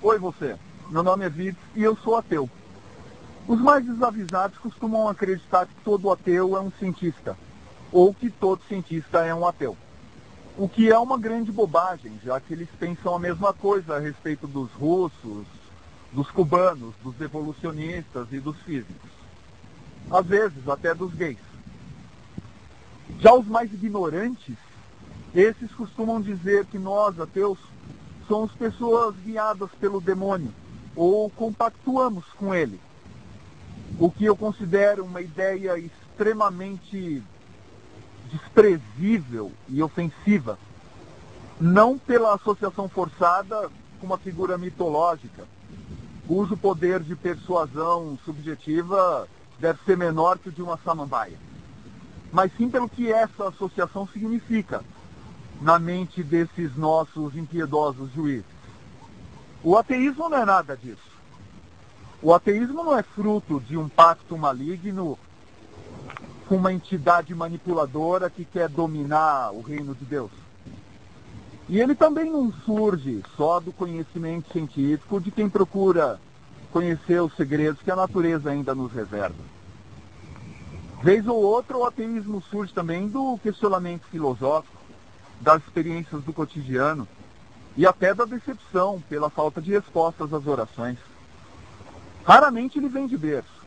Oi você, meu nome é Vitor e eu sou ateu. Os mais desavisados costumam acreditar que todo ateu é um cientista, ou que todo cientista é um ateu. O que é uma grande bobagem, já que eles pensam a mesma coisa a respeito dos russos, dos cubanos, dos evolucionistas e dos físicos. Às vezes até dos gays. Já os mais ignorantes, esses costumam dizer que nós, ateus, somos pessoas guiadas pelo demônio, ou compactuamos com ele. O que eu considero uma ideia extremamente desprezível e ofensiva, não pela associação forçada com uma figura mitológica, cujo poder de persuasão subjetiva deve ser menor que o de uma samambaia, mas sim pelo que essa associação significa na mente desses nossos impiedosos juízes. O ateísmo não é nada disso. O ateísmo não é fruto de um pacto maligno com uma entidade manipuladora que quer dominar o reino de Deus. E ele também não surge só do conhecimento científico de quem procura conhecer os segredos que a natureza ainda nos reserva. Vez ou outra, o ateísmo surge também do questionamento filosófico, das experiências do cotidiano e até da decepção pela falta de respostas às orações. Raramente ele vem de berço,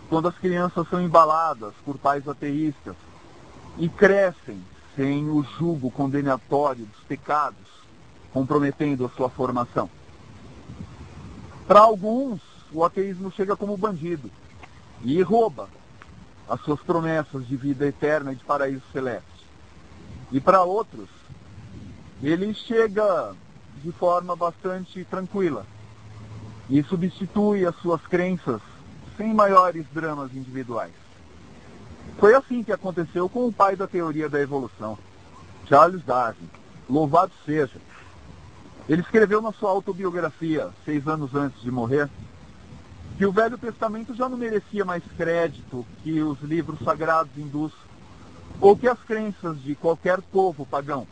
quando as crianças são embaladas por pais ateístas e crescem sem o jugo condenatório dos pecados, comprometendo a sua formação. Para alguns, o ateísmo chega como bandido e rouba as suas promessas de vida eterna e de paraíso celeste. E para outros, ele chega de forma bastante tranquila e substitui as suas crenças sem maiores dramas individuais. Foi assim que aconteceu com o pai da teoria da evolução, Charles Darwin. Louvado seja! Ele escreveu na sua autobiografia, 6 anos antes de morrer, que o Velho Testamento já não merecia mais crédito que os livros sagrados hindus, ou que as crenças de qualquer povo pagão.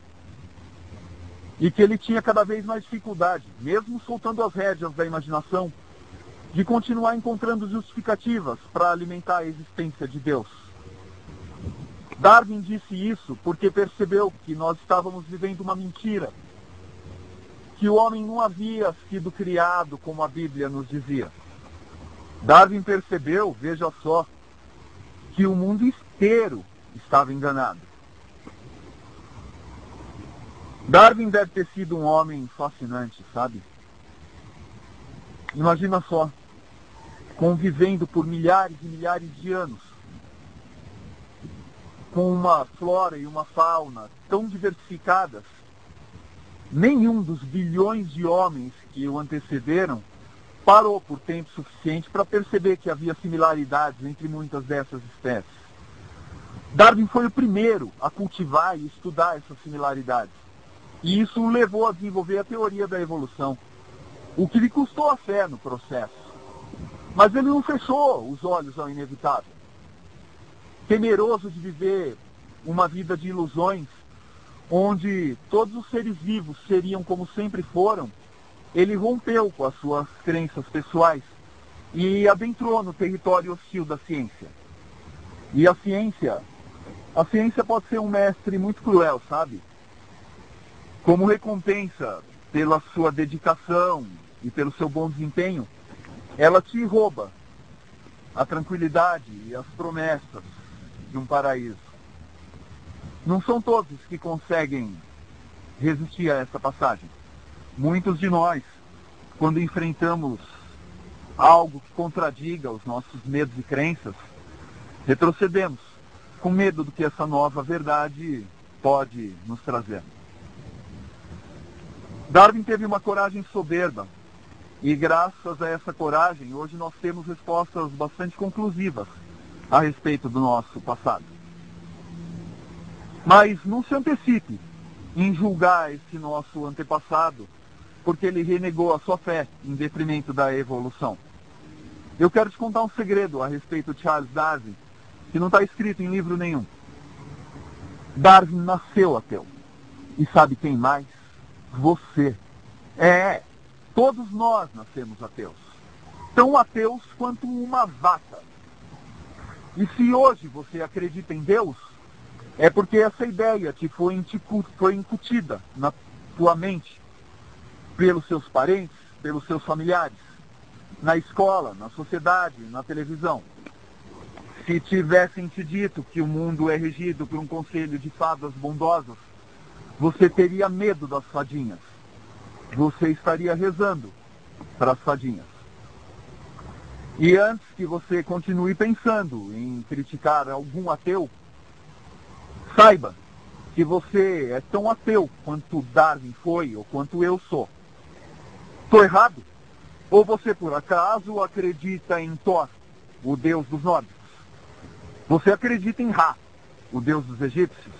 E que ele tinha cada vez mais dificuldade, mesmo soltando as rédeas da imaginação, de continuar encontrando justificativas para alimentar a existência de Deus. Darwin disse isso porque percebeu que nós estávamos vivendo uma mentira, que o homem não havia sido criado como a Bíblia nos dizia. Darwin percebeu, veja só, que o mundo inteiro estava enganado. Darwin deve ter sido um homem fascinante, sabe? Imagina só, convivendo por milhares e milhares de anos, com uma flora e uma fauna tão diversificadas, nenhum dos bilhões de homens que o antecederam parou por tempo suficiente para perceber que havia similaridades entre muitas dessas espécies. Darwin foi o primeiro a cultivar e estudar essas similaridades. E isso o levou a desenvolver a teoria da evolução, o que lhe custou a fé no processo. Mas ele não fechou os olhos ao inevitável. Temeroso de viver uma vida de ilusões, onde todos os seres vivos seriam como sempre foram, ele rompeu com as suas crenças pessoais e adentrou no território hostil da ciência. E a ciência pode ser um mestre muito cruel, sabe? Como recompensa pela sua dedicação e pelo seu bom desempenho, ela te rouba a tranquilidade e as promessas de um paraíso. Não são todos que conseguem resistir a essa passagem. Muitos de nós, quando enfrentamos algo que contradiga os nossos medos e crenças, retrocedemos, com medo do que essa nova verdade pode nos trazer. Darwin teve uma coragem soberba, e graças a essa coragem, hoje nós temos respostas bastante conclusivas a respeito do nosso passado. Mas não se antecipe em julgar esse nosso antepassado, porque ele renegou a sua fé em detrimento da evolução. Eu quero te contar um segredo a respeito de Charles Darwin, que não está escrito em livro nenhum. Darwin nasceu ateu. E sabe quem mais? Você. Todos nós nascemos ateus. Tão ateus quanto uma vaca. E se hoje você acredita em Deus, é porque essa ideia te foi incutida na tua mente, pelos seus parentes, pelos seus familiares, na escola, na sociedade, na televisão. Se tivessem te dito que o mundo é regido por um conselho de fadas bondosas, você teria medo das fadinhas. Você estaria rezando para as fadinhas. E antes que você continue pensando em criticar algum ateu, saiba que você é tão ateu quanto Darwin foi ou quanto eu sou. Estou errado? Ou você por acaso acredita em Thor, o deus dos nórdicos? Você acredita em Ra, o deus dos egípcios?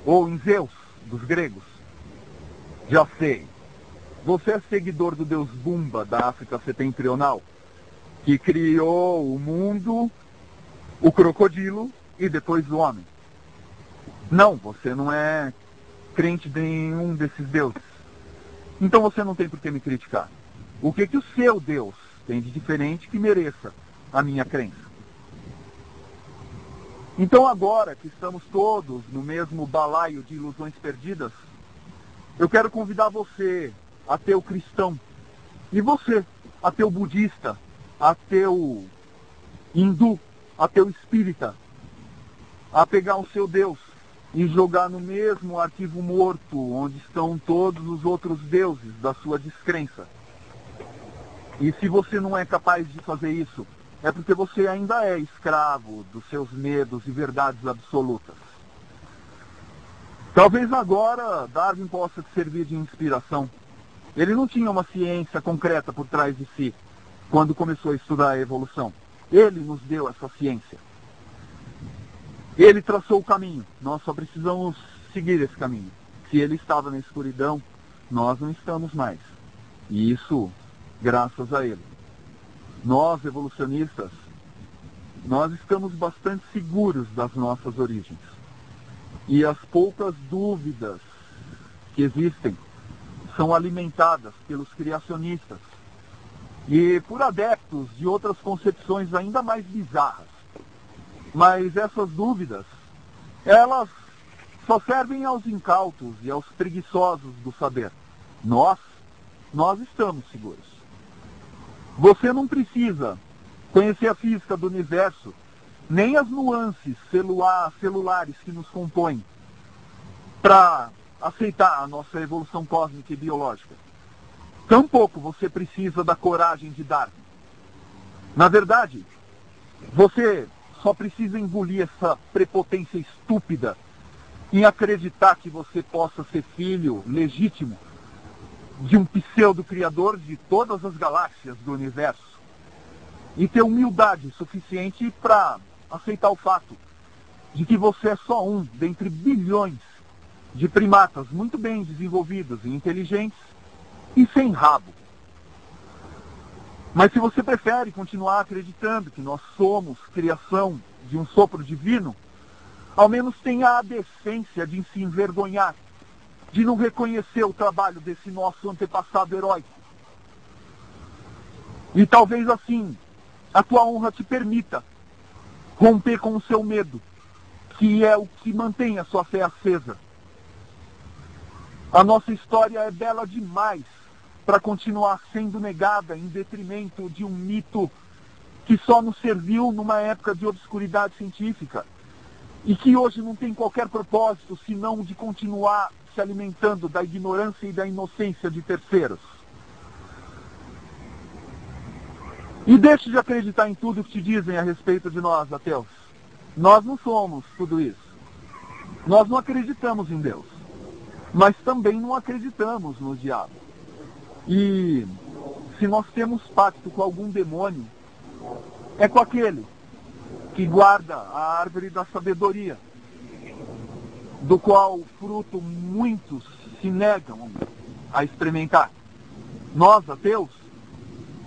Ou em Zeus, dos gregos? Já sei. Você é seguidor do deus Bumba, da África Setentrional, que criou o mundo, o crocodilo e depois o homem. Não, você não é crente de nenhum desses deuses. Então você não tem por que me criticar. O que o seu Deus tem de diferente que mereça a minha crença? Então agora que estamos todos no mesmo balaio de ilusões perdidas, eu quero convidar você, ateu cristão, e você, ateu budista, ateu hindu, ateu espírita, a pegar o seu Deus e jogar no mesmo arquivo morto onde estão todos os outros deuses da sua descrença. E se você não é capaz de fazer isso, é porque você ainda é escravo dos seus medos e verdades absolutas. Talvez agora Darwin possa te servir de inspiração. Ele não tinha uma ciência concreta por trás de si quando começou a estudar a evolução. Ele nos deu essa ciência. Ele traçou o caminho. Nós só precisamos seguir esse caminho. Se ele estava na escuridão, nós não estamos mais. E isso graças a ele. Nós, evolucionistas, nós estamos bastante seguros das nossas origens. E as poucas dúvidas que existem são alimentadas pelos criacionistas e por adeptos de outras concepções ainda mais bizarras. Mas essas dúvidas, elas só servem aos incautos e aos preguiçosos do saber. Nós estamos seguros. Você não precisa conhecer a física do universo, nem as nuances celulares que nos compõem, para aceitar a nossa evolução cósmica e biológica. Tampouco você precisa da coragem de Darwin. Na verdade, você só precisa engolir essa prepotência estúpida em acreditar que você possa ser filho legítimo de um pseudo-criador de todas as galáxias do universo e ter humildade suficiente para aceitar o fato de que você é só um dentre bilhões de primatas muito bem desenvolvidos e inteligentes e sem rabo. Mas se você prefere continuar acreditando que nós somos criação de um sopro divino, ao menos tenha a decência de se envergonhar, de não reconhecer o trabalho desse nosso antepassado heróico. E talvez assim, a tua honra te permita romper com o seu medo, que é o que mantém a sua fé acesa. A nossa história é bela demais para continuar sendo negada em detrimento de um mito que só nos serviu numa época de obscuridade científica e que hoje não tem qualquer propósito senão de continuar se alimentando da ignorância e da inocência de terceiros. E deixe de acreditar em tudo que te dizem a respeito de nós, ateus. Nós não somos tudo isso. Nós não acreditamos em Deus, mas também não acreditamos no diabo. E se nós temos pacto com algum demônio, é com aquele que guarda a árvore da sabedoria, do qual fruto muitos se negam a experimentar. Nós, ateus,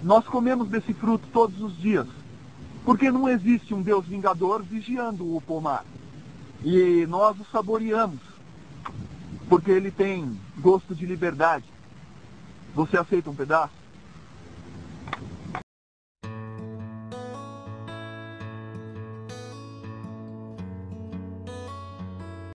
nós comemos desse fruto todos os dias, porque não existe um Deus vingador vigiando o pomar. E nós o saboreamos, porque ele tem gosto de liberdade. Você aceita um pedaço?